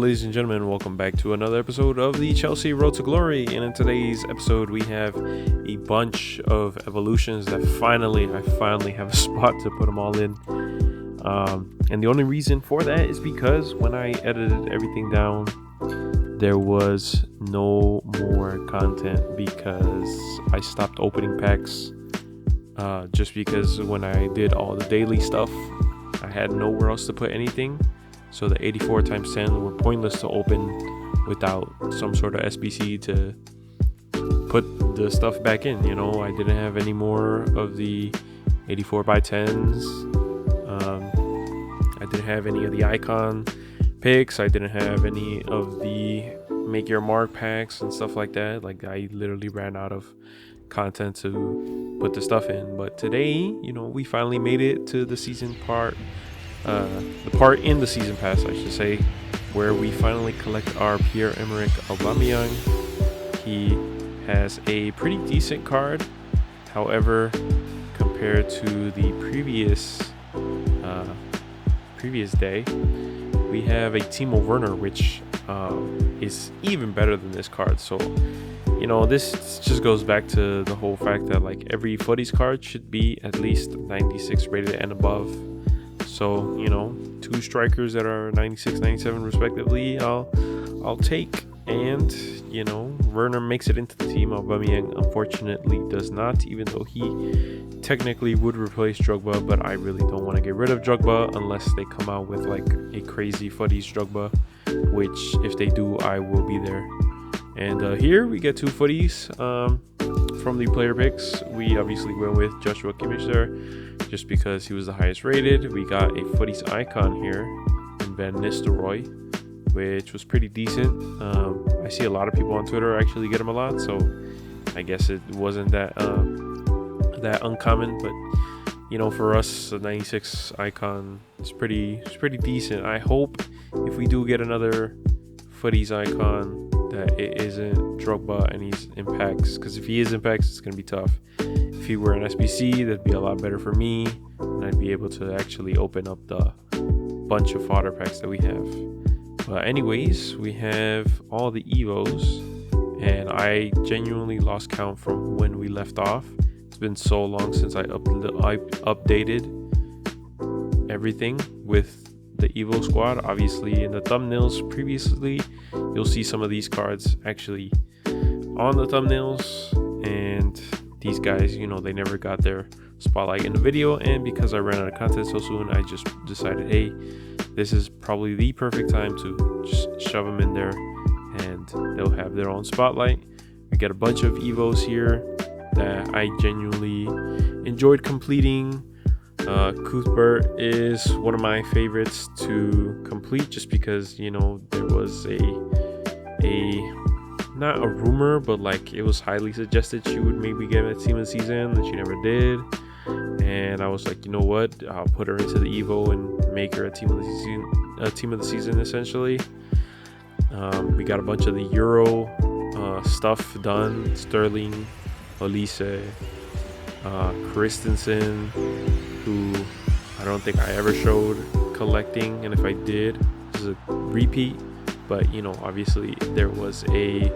ladies and gentlemen, welcome back to another episode of the Chelsea Road to Glory. And in today's episode, we have a bunch of evolutions that I finally have a spot to put them all in. And the only reason for that is because when I edited everything down, there was no more content because I stopped opening packs. Just because when I did all the daily stuff, I had nowhere else to put anything. So the 84 times 10 were pointless to open without some sort of SBC to put the stuff back in. You know, I didn't have any more of the 84 by 10s. I didn't have any of the icon picks. I didn't have any of the make your mark packs and stuff like that. Like, I literally ran out of content to put the stuff in. But today, you know, we finally made it to the season part. The part in the season pass, I should say, where we finally collect our Pierre-Emerick Aubameyang. He has a pretty decent card. However, compared to the previous day, we have a Timo Werner, which is even better than this card. So, you know, this just goes back to the whole fact that, like, every footies card should be at least 96 rated and above. So, you know, two strikers that are 96, 97 respectively, I'll take. And, you know, Werner makes it into the team. Aubameyang unfortunately does not, even though he technically would replace Drogba. But I really don't want to get rid of Drogba unless they come out with like a crazy footies Drogba, which if they do, I will be there. And here we get two footies from the player picks. We obviously went with Joshua Kimmich there, just because he was the highest rated. We got a footies icon here in Van Nistelrooy, which was pretty decent. I see a lot of people on Twitter actually get him a lot, so I guess it wasn't that uncommon. But, you know, for us, a 96 icon is pretty decent. I hope if we do get another footies icon that it isn't Drogba and he's in packs, because if he is in packs, it's going to be tough. If he were an SBC, that'd be a lot better for me, and I'd be able to actually open up the bunch of fodder packs that we have. But anyways, we have all the Evos, and I genuinely lost count from when we left off. It's been so long since I updated everything with the Evo squad. Obviously, in the thumbnails previously, you'll see some of these cards actually on the thumbnails, and these guys, you know, they never got their spotlight in the video. And because I ran out of content so soon, I just decided, hey, this is probably the perfect time to just shove them in there and they'll have their own spotlight. We got a bunch of Evos here that I genuinely enjoyed completing. Cuthbert is one of my favorites to complete, just because, you know, there was a not a rumor, but like it was highly suggested she would maybe get a team of the season, that she never did. And I was like, you know what, I'll put her into the Evo and make her a team of the season essentially. We got a bunch of the Euro stuff done. Sterling, Olise, Christensen, who I don't think I ever showed collecting, and if I did, this is a repeat. But, you know, obviously there was a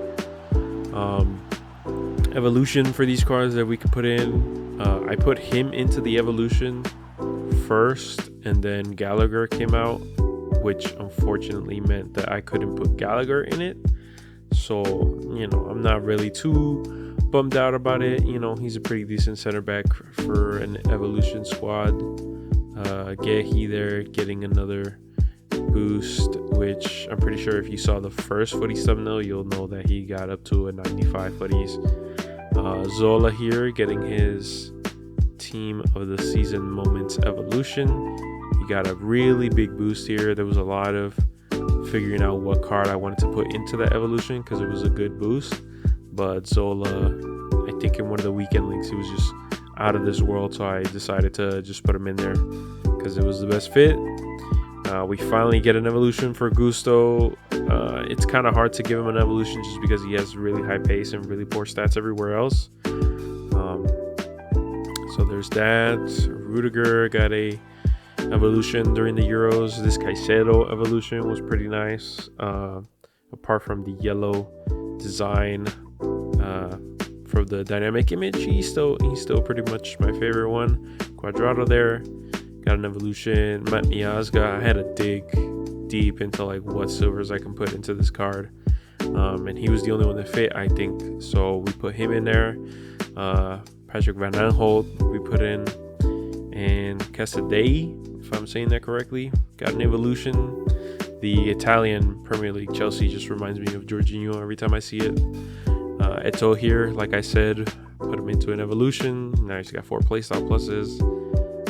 evolution for these cards that we could put in. I put him into the evolution first, and then Gallagher came out, which unfortunately meant that I couldn't put Gallagher in it. So, you know, I'm not really too bummed out about it. You know, he's a pretty decent center back for an evolution squad. Gehi there getting another boost, which I'm pretty sure if you saw the first footies thumbnail, you'll know that he got up to a 95 footies. Zola here getting his team of the season moments evolution. He got a really big boost here. There was a lot of figuring out what card I wanted to put into that evolution because it was a good boost. But Zola, I think in one of the weekend links, he was just out of this world, so I decided to just put him in there because it was the best fit. We finally get an evolution for Gusto. It's kind of hard to give him an evolution just because he has really high pace and really poor stats everywhere else. So there's that. Rudiger got a evolution during the Euros. This Caicedo evolution was pretty nice. Apart from the yellow design for the dynamic image, he's still pretty much my favorite one. Quadrado there got an evolution. Matt Miazga, I had to dig deep into like what silvers I can put into this card, and he was the only one that fit, I think, so we put him in there. Patrick Van Aanholt we put in, and Casadei, if I'm saying that correctly, got an evolution. The Italian Premier League Chelsea just reminds me of Jorginho every time I see it. Eto'o here, like I said, put him into an evolution. Now he's got 4 playstyle pluses.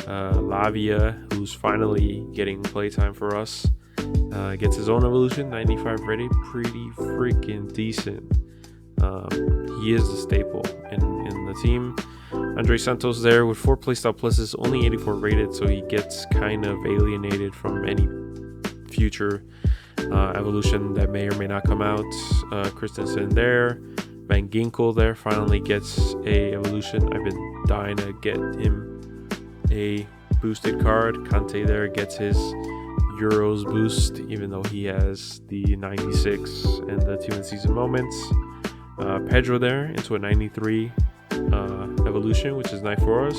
Lavia, who's finally getting playtime for us, gets his own evolution, 95 rated, pretty freaking decent. He is the staple in the team. Andre Santos there with 4 playstyle pluses, only 84 rated, so he gets kind of alienated from any future evolution that may or may not come out. Christensen there. Van Ginkel there finally gets a evolution. I've been dying to get him a boosted card. Kante there gets his Euros boost, even though he has the 96 and the 2 in season moments. Pedro there into a 93 evolution, which is nice for us.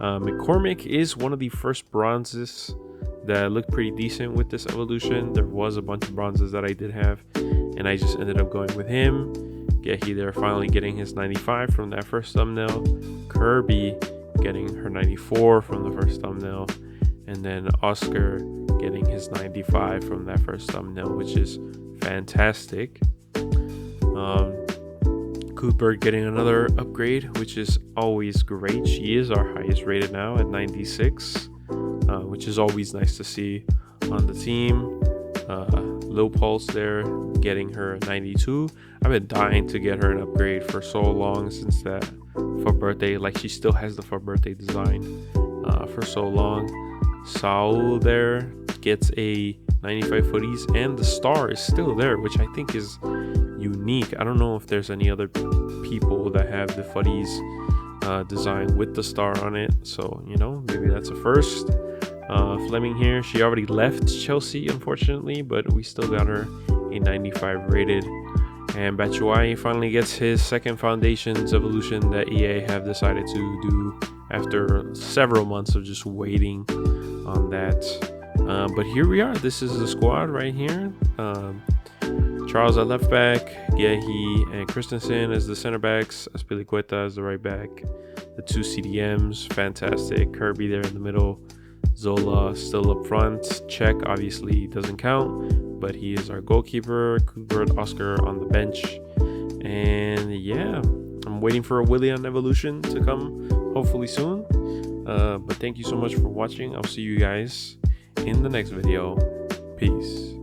McCormick is one of the first bronzes that looked pretty decent with this evolution. There was a bunch of bronzes that I did have, and I just ended up going with him. Gehi there finally getting his 95 from that first thumbnail. Kirby getting her 94 from the first thumbnail, and then Oscar getting his 95 from that first thumbnail, which is fantastic. Cuthbert getting another upgrade, which is always great. She is our highest rated now at 96, which is always nice to see on the team. Low Pulse there getting her 92. I've been dying to get her an upgrade for so long, since that for birthday, like she still has the for birthday design for so long. Saul there gets a 95 footies, and the star is still there, which I think is unique. I don't know if there's any other people that have the footies design with the star on it, so you know, maybe that's a first. Fleming here, she already left Chelsea unfortunately, but we still got her a 95 rated. And Batshuayi finally gets his second Foundations evolution that EA have decided to do after several months of just waiting on that. But here we are. This is the squad right here. Charles at left back, Gehi and Christensen as the center backs, Azpilicueta as the right back, the 2 CDMs, fantastic. Kirby there in the middle, Zola still up front. Czech obviously doesn't count, but he is our goalkeeper. Cuthbert, Oscar on the bench. And yeah, I'm waiting for a Willian evolution to come hopefully soon. But thank you so much for watching. I'll see you guys in the next video. Peace.